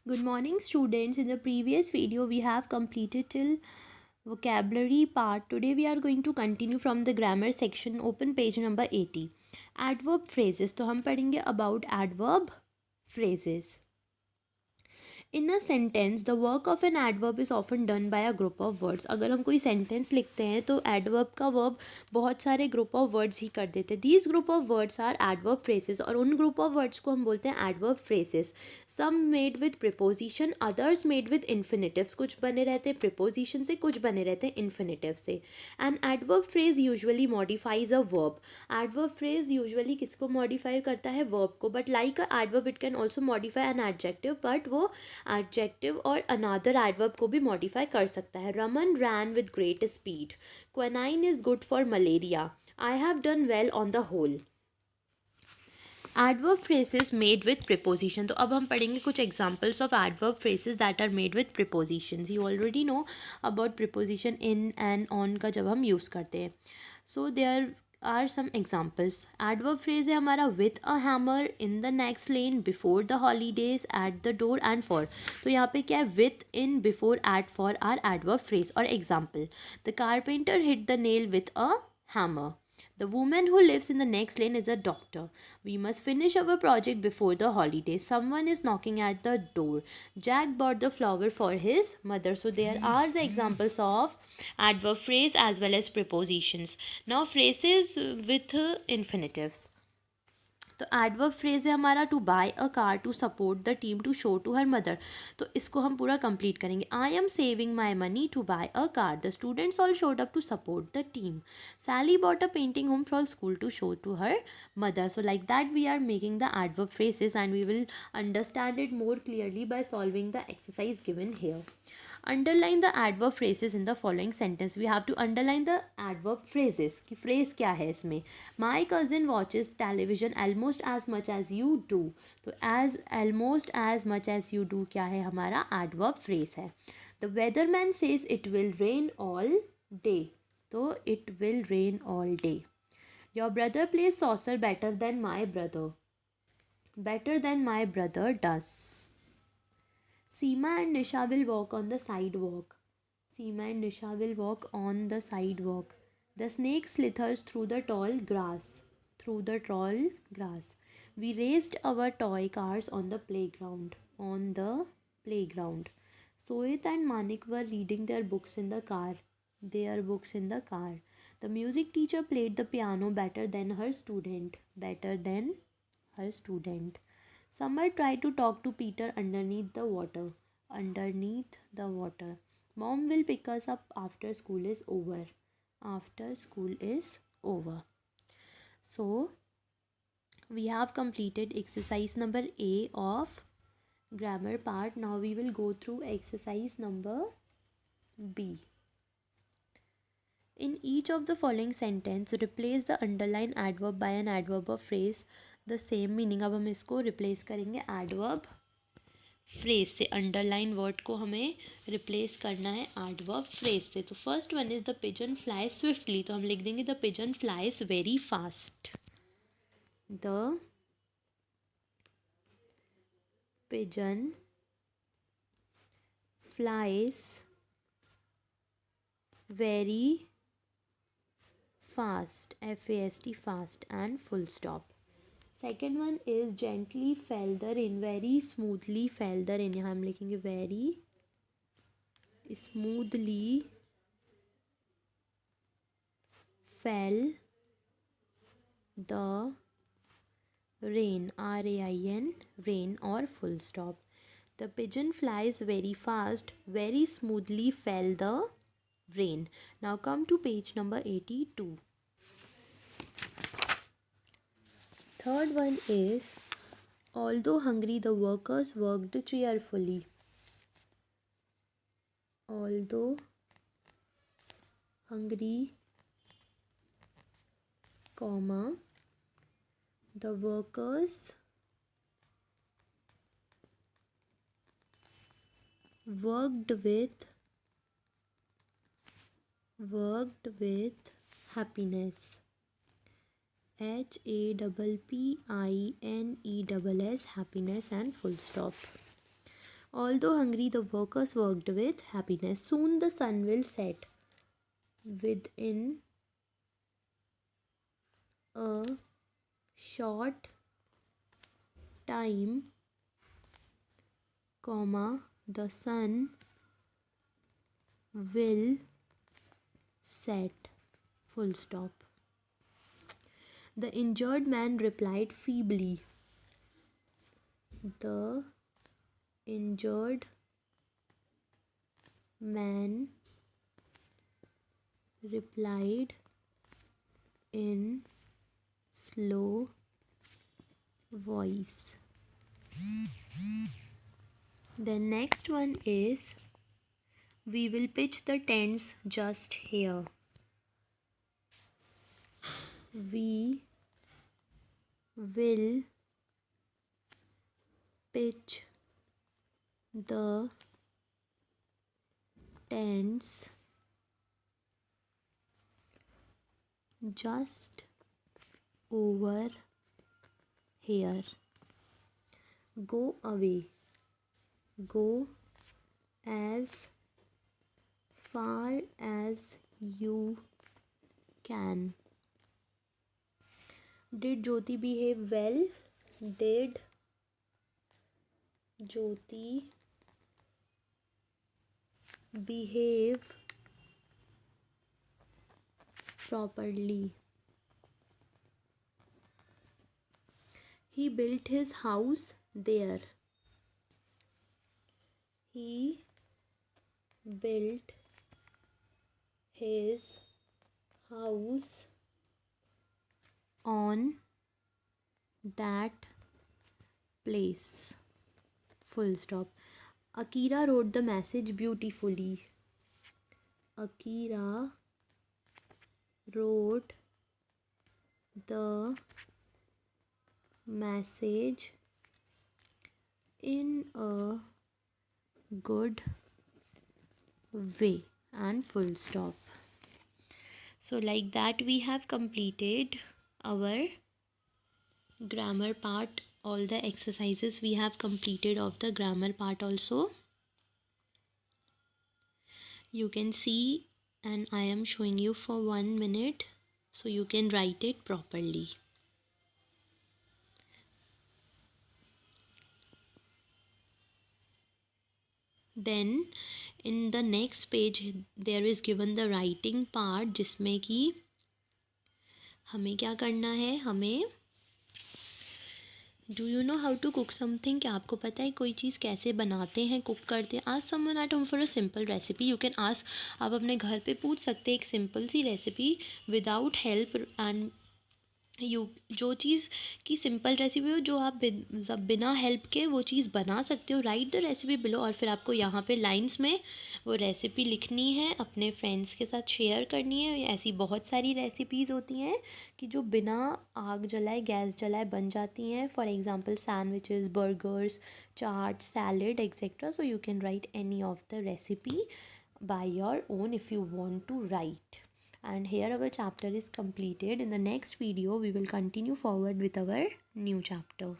Good morning, students. In the previous video, we have completed till vocabulary part. Today, we are going to continue from the grammar section. Open page number 80. Adverb phrases. तो हम पढ़ेंगे about adverb phrases. In a sentence the work of an adverb is often done by a group of words. अगर हम कोई sentence लिखते हैं तो adverb का वर्ब बहुत सारे ग्रुप ऑफ वर्ड्स ही कर देते हैं. These group of words are adverb phrases और उन ग्रुप ऑफ वर्ड्स को हम बोलते हैं adverb phrases. Some made with preposition, others made with infinitives. कुछ बने रहते हैं प्रिपोजिशन से, कुछ बने रहते हैं इन्फिनेटिव से. An adverb phrase usually modifies a verb. Adverb phrase usually किसको मॉडिफाई करता है? वर्ब को. But like a adverb it can also modify an adjective, but वो एडजेक्टिव और अनादर एडवर्ब को भी मॉडिफाई कर सकता है. Raman ran with great speed. Quinine is good for malaria. I have done well on the whole. Adverb phrases made with preposition. तो अब हम पढ़ेंगे कुछ examples of adverb phrases that are made with preposition. You already know about preposition in and on का जब हम use करते हैं. So there are some examples. Adverb phrase है हमारा with a hammer, in the next lane, before the holidays, at the door and for. तो यहाँ पे क्या है? With, in, before, at, for are adverb phrase. और example, the carpenter hit the nail with a hammer. The woman who lives in the next lane is a doctor. We must finish our project before the holidays. Someone is knocking at the door. Jack bought the flower for his mother. So there are the examples of adverb phrase as well as prepositions. Now phrases with infinitives. तो adverb phrase है हमारा to buy a car, to support the team, to show to her mother. तो इसको हम पूरा complete करेंगे. I am saving my money to buy a car. The students all showed up to support the team. Sally bought a painting home from school to show to her mother. So like that we are making the adverb phrases and we will understand it more clearly by solving the exercise given here. Underline the adverb phrases in the following sentence. We have to underline the adverb phrases कि phrase क्या है इसमें. My cousin watches television almost as much as you do. तो as almost as much as you do क्या है? हमारा adverb phrase है. The weatherman says it will rain all day. तो it will rain all day. Your brother plays saucer better than my brother. Better than my brother does. Seema and Nisha will walk on the sidewalk. Seema and Nisha will walk on the sidewalk. The snake slithers through the tall grass. Through the tall grass. We raced our toy cars on the playground. On the playground. Sohit and Manik were reading their books in the car. Their books in the car. The music teacher played the piano better than her student. Better than her student. Summer tried to talk to Peter underneath the water. Underneath the water. Mom will pick us up after school is over. After school is over. So, we have completed exercise number A of grammar part. Now we will go through exercise number B. In each of the following sentence, replace the underlined adverb by an adverb or phrase the same meaning. अब हम इसको replace करेंगे adverb phrase से. underline word को हमें replace करना है adverb phrase से. तो first one is the pigeon flies swiftly. तो हम लिख देंगे the pigeon flies very fast. The pigeon flies very fast. F-A-S-T, fast and full stop. Second one is gently fell the rain. Very smoothly fell the rain. यहाँ हम लिखेंगे very smoothly fell the rain. R-A-I-N, rain और full stop. The pigeon flies very fast. Very smoothly fell the rain. Now come to page number 82. Third one is, although hungry, the workers worked cheerfully. Although hungry, comma, the workers worked with happiness. HAPPINESS, happiness and full stop. Although hungry, the workers worked with happiness. Soon the sun will set. Within a short time, the sun will set. Full stop. The injured man replied feebly. The injured man replied in slow voice. The next one is, we will pitch the tents just here. We will pitch the tents just over here. Go away. Go as far as you can. Did Jyoti behave well? Did Jyoti behave properly? He built his house there. He built his house on that place. Full stop. Akira wrote the message beautifully. Akira wrote the message in a good way, and full stop. So like that we have completed our grammar part. All the exercises we have completed of the grammar part also. You can see, and I am showing you for 1 minute so you can write it properly. Then in the next page there is given the writing part, जिसमें कि हमें क्या करना है. हमें do you know how to cook something, क्या आपको पता है कोई चीज़ कैसे बनाते हैं, कुक करते हैं. Ask someone at home for a simple recipe. You can ask, आप अपने घर पे पूछ सकते हैं एक सिंपल सी रेसिपी विदाउट हेल्प. एंड जो चीज़ की सिंपल रेसिपी हो, जो आप बिना हेल्प के वो चीज़ बना सकते हो. Right the recipe below. और फिर आपको यहाँ पे लाइंस में वो रेसिपी लिखनी है, अपने फ्रेंड्स के साथ शेयर करनी है. ऐसी बहुत सारी रेसिपीज़ होती हैं कि जो बिना आग जलाए, गैस जलाए बन जाती हैं. For example sandwiches, burgers, chaat, salad etcetera. So you can write any of the recipe by your own if you want to write. And here our chapter is completed. In the next video we will continue forward with our new chapter.